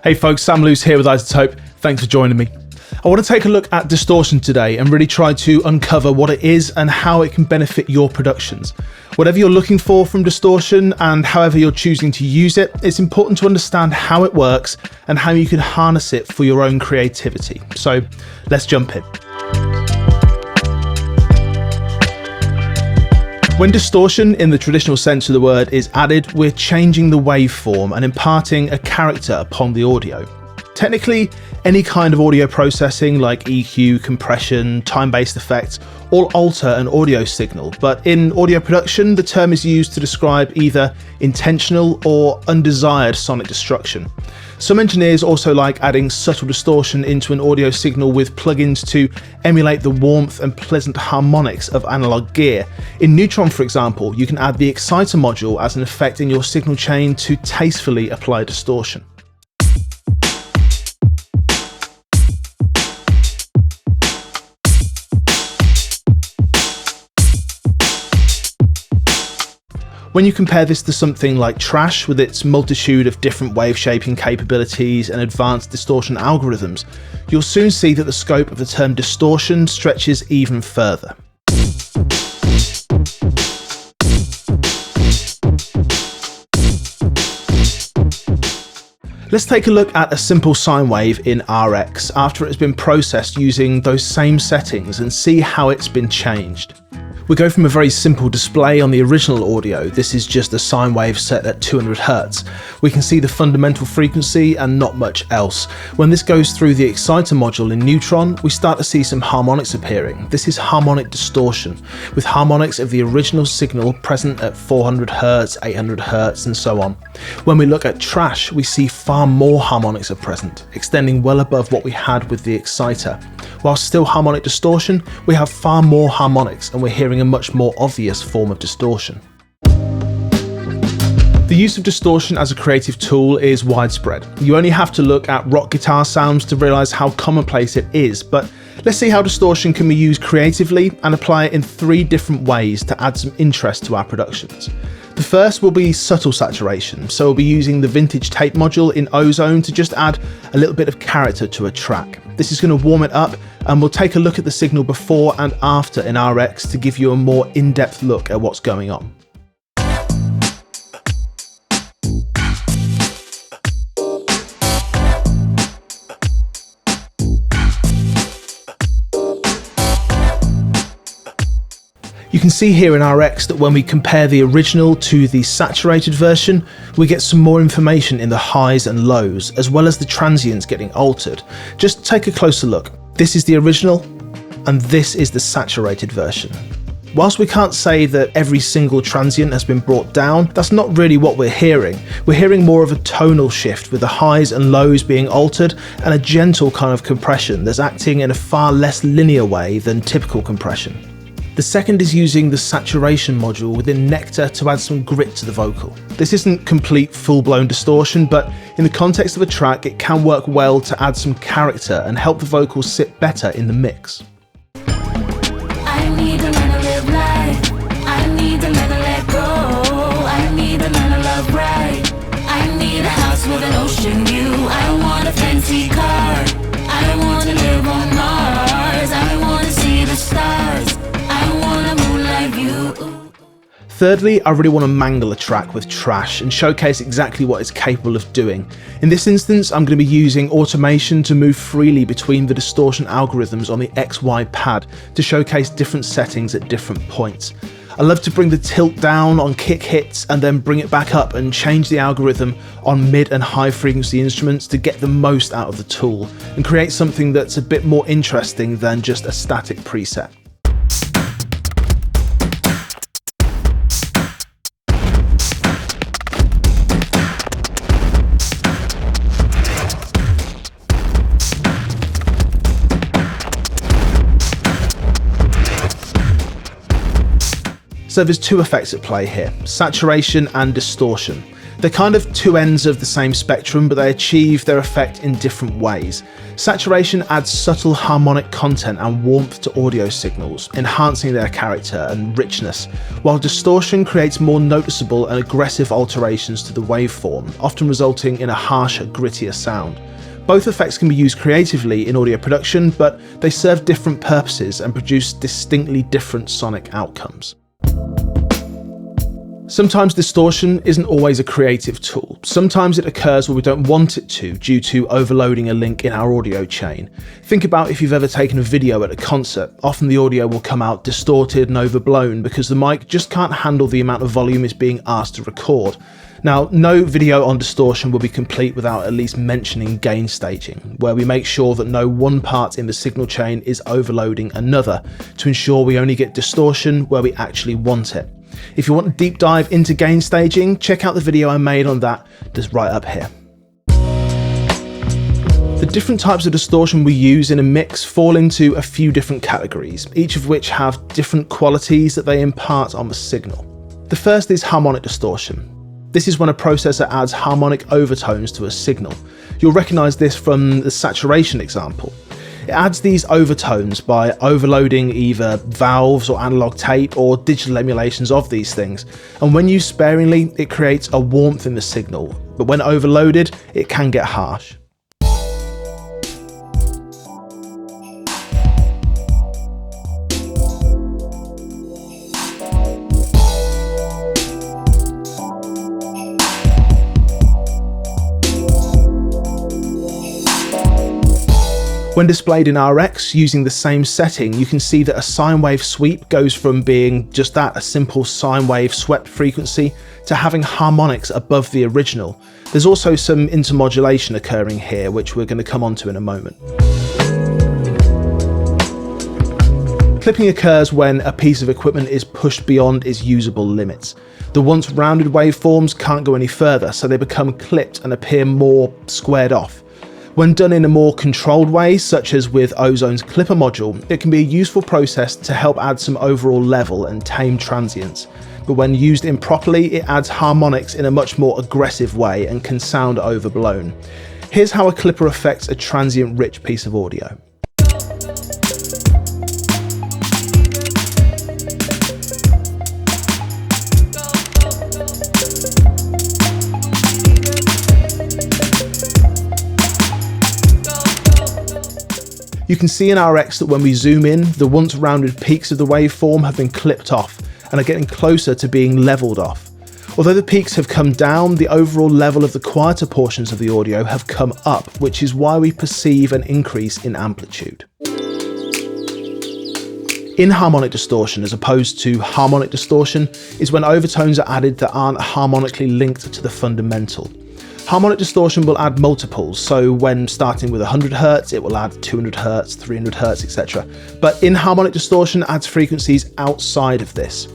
Hey folks, Sam Luce here with iZotope. Thanks for joining me. I want to take a look at distortion today and really try to uncover what it is and how it can benefit your productions. Whatever you're looking for from distortion and however you're choosing to use it, it's important to understand how it works and how you can harness it for your own creativity. So let's jump in. When distortion, in the traditional sense of the word, is added, we're changing the waveform and imparting a character upon the audio. Technically, any kind of audio processing like EQ, compression, time-based effects all alter an audio signal, but in audio production, the term is used to describe either intentional or undesired sonic destruction. Some engineers also like adding subtle distortion into an audio signal with plugins to emulate the warmth and pleasant harmonics of analog gear. In Neutron, for example, you can add the exciter module as an effect in your signal chain to tastefully apply distortion. When you compare this to something like Trash with its multitude of different wave shaping capabilities and advanced distortion algorithms, you'll soon see that the scope of the term distortion stretches even further. Let's take a look at a simple sine wave in RX after it has been processed using those same settings and see how it's been changed. We go from a very simple display on the original audio. This is just a sine wave set at 200 Hz. We can see the fundamental frequency and not much else. When this goes through the exciter module in Neutron, we start to see some harmonics appearing. This is harmonic distortion, with harmonics of the original signal present at 400 Hz, 800 Hz, and so on. When we look at Trash, we see far more harmonics are present, extending well above what we had with the exciter. While still harmonic distortion, we have far more harmonics and we're hearing a much more obvious form of distortion. The use of distortion as a creative tool is widespread. You only have to look at rock guitar sounds to realise how commonplace it is, but let's see how distortion can be used creatively and apply it in 3 different ways to add some interest to our productions. The first will be subtle saturation, so we'll be using the vintage tape module in Ozone to just add a little bit of character to a track. This is going to warm it up, and we'll take a look at the signal before and after in RX to give you a more in-depth look at what's going on. You can see here in RX that when we compare the original to the saturated version, we get some more information in the highs and lows, as well as the transients getting altered. Just take a closer look. This is the original, and this is the saturated version. Whilst we can't say that every single transient has been brought down, that's not really what we're hearing. We're hearing more of a tonal shift with the highs and lows being altered and a gentle kind of compression that's acting in a far less linear way than typical compression. The second is using the saturation module within Nectar to add some grit to the vocal. This isn't complete full-blown distortion, but in the context of a track, it can work well to add some character and help the vocals sit better in the mix. I need to learn to live life. I need to learn to let go. I need to learn to love right. I need a house with an ocean view. I want a fancy car. I want to live on Mars. I want to see the stars. I wanna move like you. Thirdly, I really want to mangle a track with Trash and showcase exactly what it's capable of doing. In this instance, I'm going to be using automation to move freely between the distortion algorithms on the XY pad to showcase different settings at different points. I love to bring the tilt down on kick hits and then bring it back up and change the algorithm on mid and high frequency instruments to get the most out of the tool and create something that's a bit more interesting than just a static preset. So there's 2 effects at play here, saturation and distortion. They're kind of two ends of the same spectrum, but they achieve their effect in different ways. Saturation adds subtle harmonic content and warmth to audio signals, enhancing their character and richness, while distortion creates more noticeable and aggressive alterations to the waveform, often resulting in a harsher, grittier sound. Both effects can be used creatively in audio production, but they serve different purposes and produce distinctly different sonic outcomes. Sometimes distortion isn't always a creative tool. Sometimes it occurs where we don't want it to due to overloading a link in our audio chain. Think about if you've ever taken a video at a concert. Often the audio will come out distorted and overblown because the mic just can't handle the amount of volume it's being asked to record. Now, no video on distortion will be complete without at least mentioning gain staging, where we make sure that no one part in the signal chain is overloading another to ensure we only get distortion where we actually want it. If you want a deep dive into gain staging, check out the video I made on that, just right up here. The different types of distortion we use in a mix fall into a few different categories, each of which have different qualities that they impart on the signal. The first is harmonic distortion. This is when a processor adds harmonic overtones to a signal. You'll recognise this from the saturation example. It adds these overtones by overloading either valves or analog tape or digital emulations of these things, and when used sparingly, it creates a warmth in the signal, but when overloaded, it can get harsh. When displayed in RX using the same setting, you can see that a sine wave sweep goes from being just that, a simple sine wave swept frequency, to having harmonics above the original. There's also some intermodulation occurring here, which we're going to come onto in a moment. Clipping occurs when a piece of equipment is pushed beyond its usable limits. The once rounded waveforms can't go any further, so they become clipped and appear more squared off. When done in a more controlled way, such as with Ozone's Clipper module, it can be a useful process to help add some overall level and tame transients. But when used improperly, it adds harmonics in a much more aggressive way and can sound overblown. Here's how a clipper affects a transient-rich piece of audio. You can see in RX that when we zoom in, the once rounded peaks of the waveform have been clipped off and are getting closer to being leveled off. Although the peaks have come down, the overall level of the quieter portions of the audio have come up, which is why we perceive an increase in amplitude. Inharmonic distortion, as opposed to harmonic distortion, is when overtones are added that aren't harmonically linked to the fundamental. Harmonic distortion will add multiples, so when starting with 100 Hz, it will add 200 Hz, 300 Hz, etc. But inharmonic distortion adds frequencies outside of this.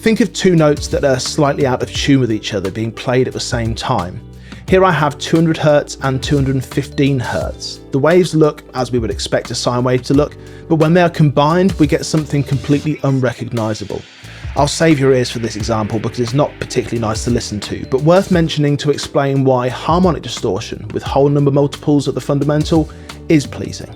Think of two notes that are slightly out of tune with each other being played at the same time. Here I have 200 Hz and 215 Hz. The waves look as we would expect a sine wave to look, but when they are combined, we get something completely unrecognisable. I'll save your ears for this example because it's not particularly nice to listen to, but worth mentioning to explain why harmonic distortion with whole number multiples at the fundamental is pleasing.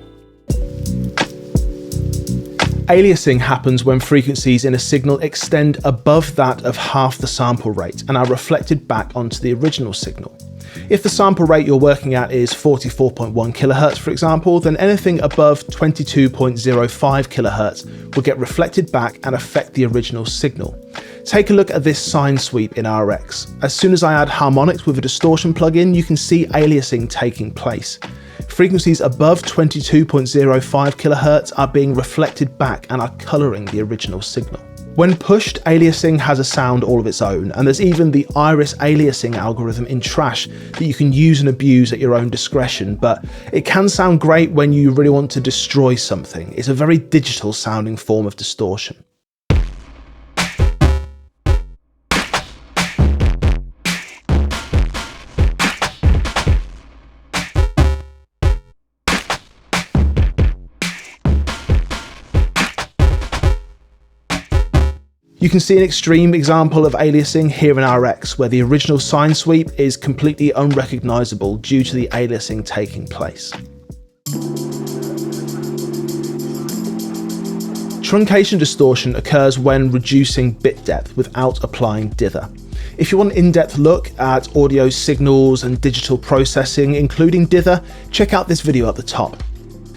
Aliasing happens when frequencies in a signal extend above that of half the sample rate and are reflected back onto the original signal. If the sample rate you're working at is 44.1 kHz, for example, then anything above 22.05 kHz will get reflected back and affect the original signal. Take a look at this sine sweep in RX. As soon as I add harmonics with a distortion plugin, you can see aliasing taking place. Frequencies above 22.05 kHz are being reflected back and are colouring the original signal. When pushed, aliasing has a sound all of its own, and there's even the Iris aliasing algorithm in Trash that you can use and abuse at your own discretion, but it can sound great when you really want to destroy something. It's a very digital sounding form of distortion. You can see an extreme example of aliasing here in RX, where the original sine sweep is completely unrecognisable due to the aliasing taking place. Truncation distortion occurs when reducing bit depth without applying dither. If you want an in-depth look at audio signals and digital processing, including dither, check out this video at the top.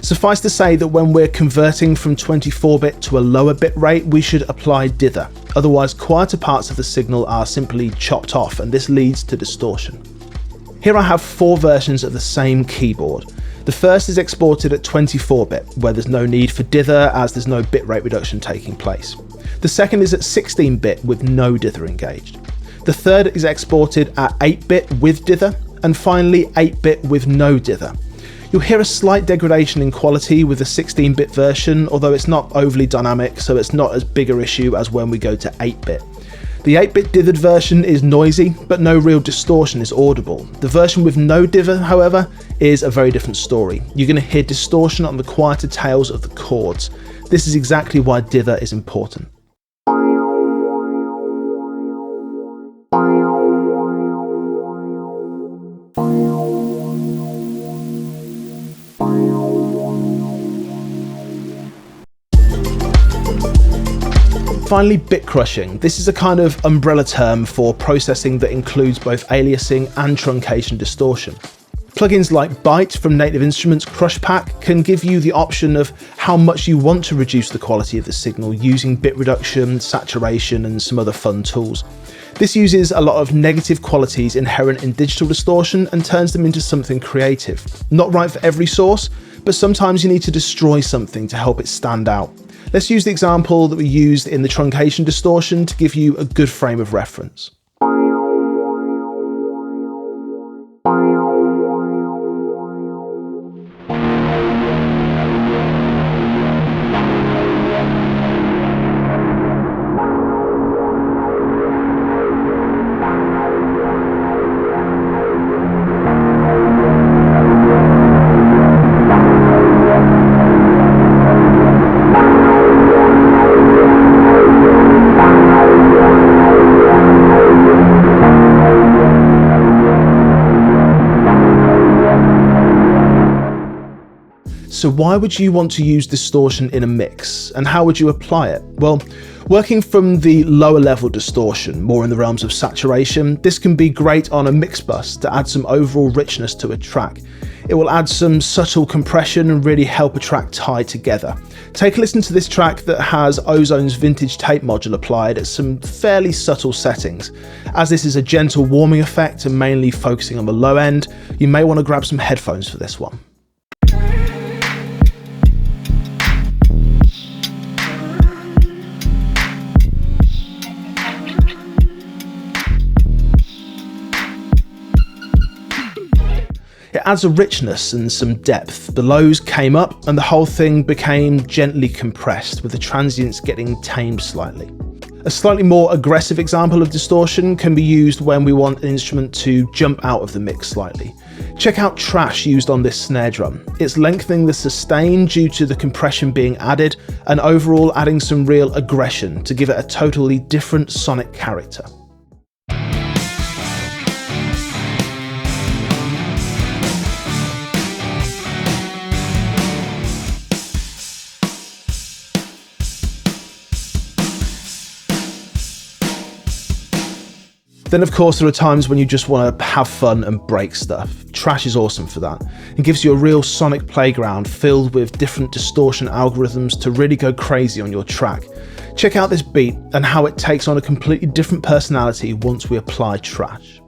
Suffice to say that when we're converting from 24-bit to a lower bit rate, we should apply dither. Otherwise, quieter parts of the signal are simply chopped off, and this leads to distortion. Here I have 4 versions of the same keyboard. The first is exported at 24-bit, where there's no need for dither as there's no bitrate reduction taking place. The second is at 16-bit with no dither engaged. The third is exported at 8-bit with dither, and finally 8-bit with no dither. You'll hear a slight degradation in quality with the 16-bit version, although it's not overly dynamic, so it's not as big an issue as when we go to 8-bit. The 8-bit dithered version is noisy, but no real distortion is audible. The version with no dither, however, is a very different story. You're going to hear distortion on the quieter tails of the chords. This is exactly why dither is important. Finally, bit crushing. This is a kind of umbrella term for processing that includes both aliasing and truncation distortion. Plugins like Byte from Native Instruments Crush Pack can give you the option of how much you want to reduce the quality of the signal using bit reduction, saturation, and some other fun tools. This uses a lot of negative qualities inherent in digital distortion and turns them into something creative. Not right for every source, but sometimes you need to destroy something to help it stand out. Let's use the example that we used in the truncation distortion to give you a good frame of reference. So why would you want to use distortion in a mix, and how would you apply it? Well, working from the lower level distortion, more in the realms of saturation, this can be great on a mix bus to add some overall richness to a track. It will add some subtle compression and really help a track tie together. Take a listen to this track that has Ozone's vintage tape module applied at some fairly subtle settings. As this is a gentle warming effect and mainly focusing on the low end, you may want to grab some headphones for this one. It adds a richness and some depth. The lows came up and the whole thing became gently compressed, with the transients getting tamed slightly. A slightly more aggressive example of distortion can be used when we want an instrument to jump out of the mix slightly. Check out Trash used on this snare drum. It's lengthening the sustain due to the compression being added, and overall adding some real aggression to give it a totally different sonic character. Then of course there are times when you just want to have fun and break stuff. Trash is awesome for that. It gives you a real sonic playground filled with different distortion algorithms to really go crazy on your track. Check out this beat and how it takes on a completely different personality once we apply Trash.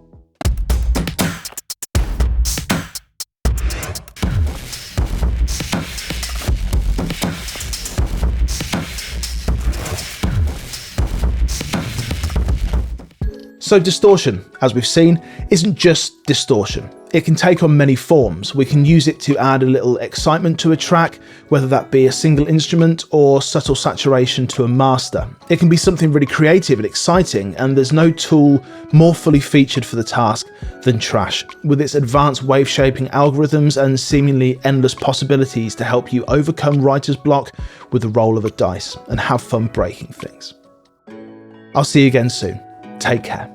So distortion, as we've seen, isn't just distortion. It can take on many forms. We can use it to add a little excitement to a track, whether that be a single instrument or subtle saturation to a master. It can be something really creative and exciting, and there's no tool more fully featured for the task than Trash, with its advanced wave shaping algorithms and seemingly endless possibilities to help you overcome writer's block with the roll of a dice and have fun breaking things. I'll see you again soon. Take care.